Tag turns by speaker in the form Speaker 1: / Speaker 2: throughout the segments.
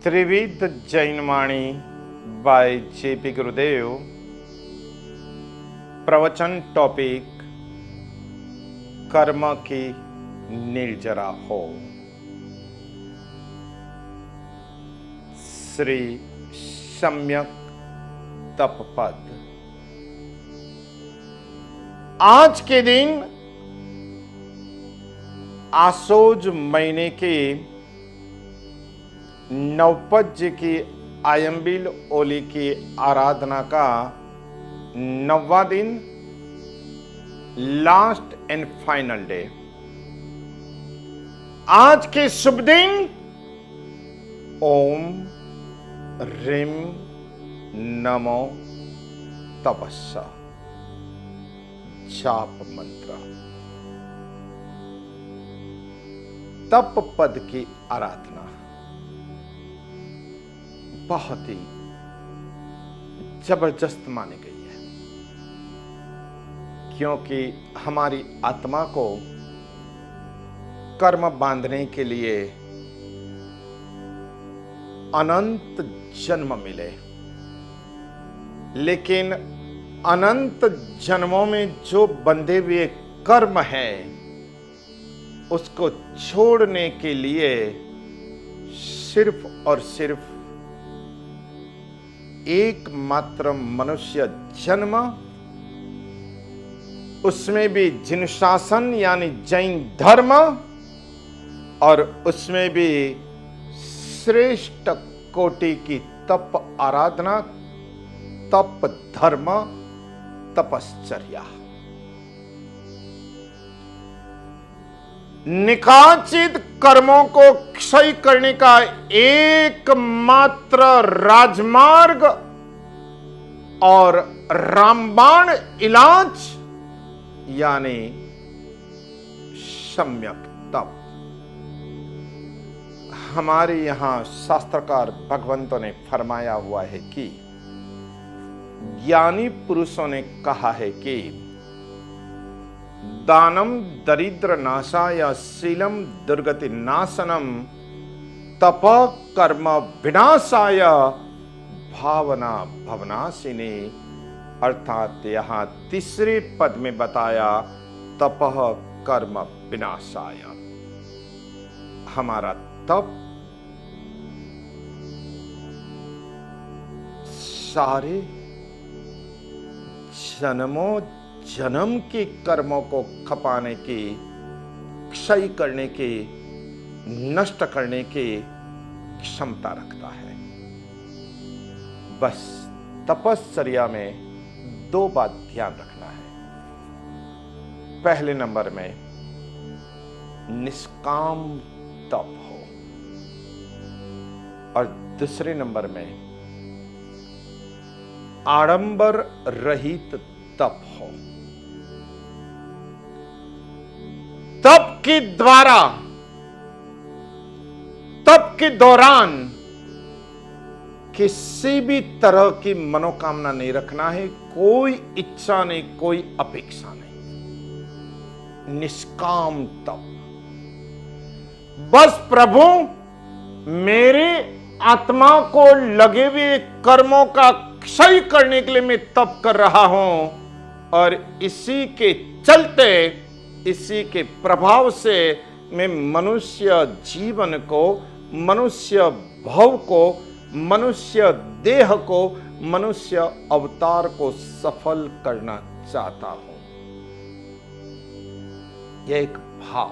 Speaker 1: त्रिविध जैनवाणी bye JP गुरुदेव। प्रवचन topic कर्म की निर्जरा हो। श्री सम्यक तप पद। आज के दिन आसोज महीने के नवपज्य की आयंबिल ओली की आराधना का 9वां दिन, लास्ट एंड फाइनल डे। आज के शुभ दिन ओम ह्रीम नमो तपस्या जाप मंत्र। तप पद की आराधना बहुत ही जबरदस्त मानी गई है, क्योंकि हमारी आत्मा को कर्म बांधने के लिए अनंत जन्म मिले, लेकिन अनंत जन्मों में जो बंधे हुए कर्म है उसको छोड़ने के लिए सिर्फ और सिर्फ एकमात्र मनुष्य जन्म, उसमें भी जिन शासन यानी जैन धर्म, और उसमें भी श्रेष्ठ कोटि की तप आराधना, तप धर्म, तपश्चर्या। निकाचित कर्मों को क्षय करने का एकमात्र राजमार्ग और रामबाण इलाज यानी सम्यक तप। हमारे यहां शास्त्रकार भगवंतों ने फरमाया हुआ है कि ज्ञानी पुरुषों ने कहा है कि दानम दरिद्र नाशाय शीलम दुर्गति नाशनम तप कर्म विनाशाय भावना भवनाशिनी। अर्थात यहां तीसरे पद में बताया तपः कर्म विनाशाय। हमारा तप सारे जन्मों जन्म के कर्मों को खपाने की, क्षय करने की, नष्ट करने की क्षमता रखता है। बस तपश्चर्या में 2 बात ध्यान रखना है। पहले नंबर में निष्काम तप हो, और दूसरे नंबर में आडंबर रहित तप हो। तप के द्वारा, तप के दौरान किसी भी तरह की मनोकामना नहीं रखना है, कोई इच्छा नहीं, कोई अपेक्षा नहीं। निष्काम तप। बस प्रभु मेरे आत्मा को लगे हुए कर्मों का क्षय करने के लिए मैं तप कर रहा हूं, और इसी के चलते, इसी के प्रभाव से मैं मनुष्य जीवन को, मनुष्य भव को, मनुष्य देह को, मनुष्य अवतार को सफल करना चाहता हूं। यह एक भाव।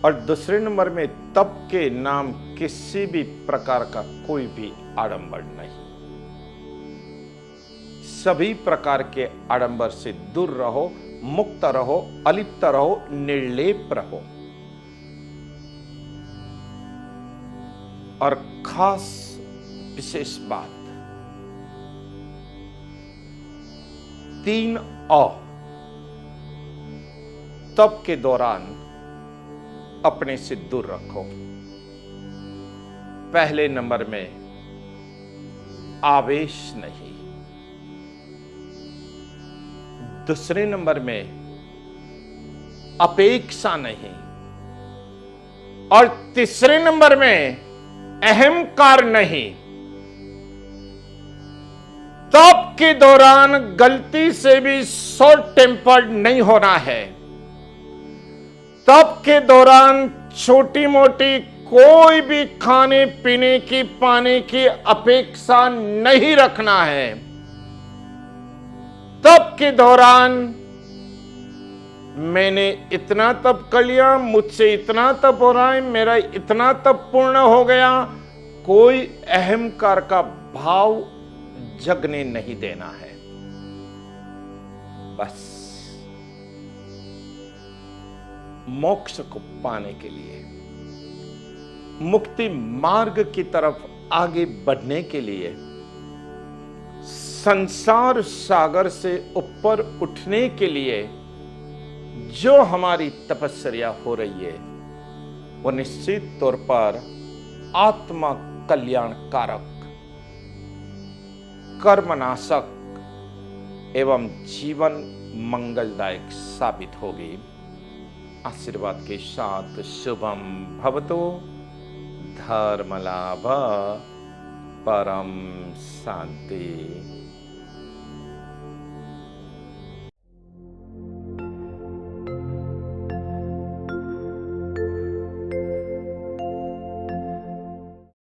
Speaker 1: और दूसरे नंबर में तप के नाम किसी भी प्रकार का कोई भी आडंबर नहीं। सभी प्रकार के आडंबर से दूर रहो, मुक्त रहो, अलिप्त रहो, निर्लेप रहो। और खास विशेष बात, 3 अ तप के दौरान अपने से दूर रखो। पहले नंबर में आवेश नहीं, दूसरे नंबर में अपेक्षा नहीं, और तीसरे नंबर में अहंकार नहीं। तप के दौरान गलती से भी शॉर्ट टेम्पर्ड नहीं होना है। तप के दौरान छोटी मोटी कोई भी खाने पीने की पाने की अपेक्षा नहीं रखना है। तप के दौरान मैंने इतना तप कर लिया, मुझसे इतना तप हो रहा है, मेरा इतना तप पूर्ण हो गया, कोई अहंकार का भाव जगने नहीं देना है। बस मोक्ष को पाने के लिए, मुक्ति मार्ग की तरफ आगे बढ़ने के लिए, संसार सागर से ऊपर उठने के लिए जो हमारी तपस्या हो रही है वो निश्चित तौर पर आत्मा कल्याण कारक, कर्मनाशक एवं जीवन मंगलदायक साबित होगी। आशीर्वाद के साथ शुभम भवतु, धर्म लाभ, परम शांति।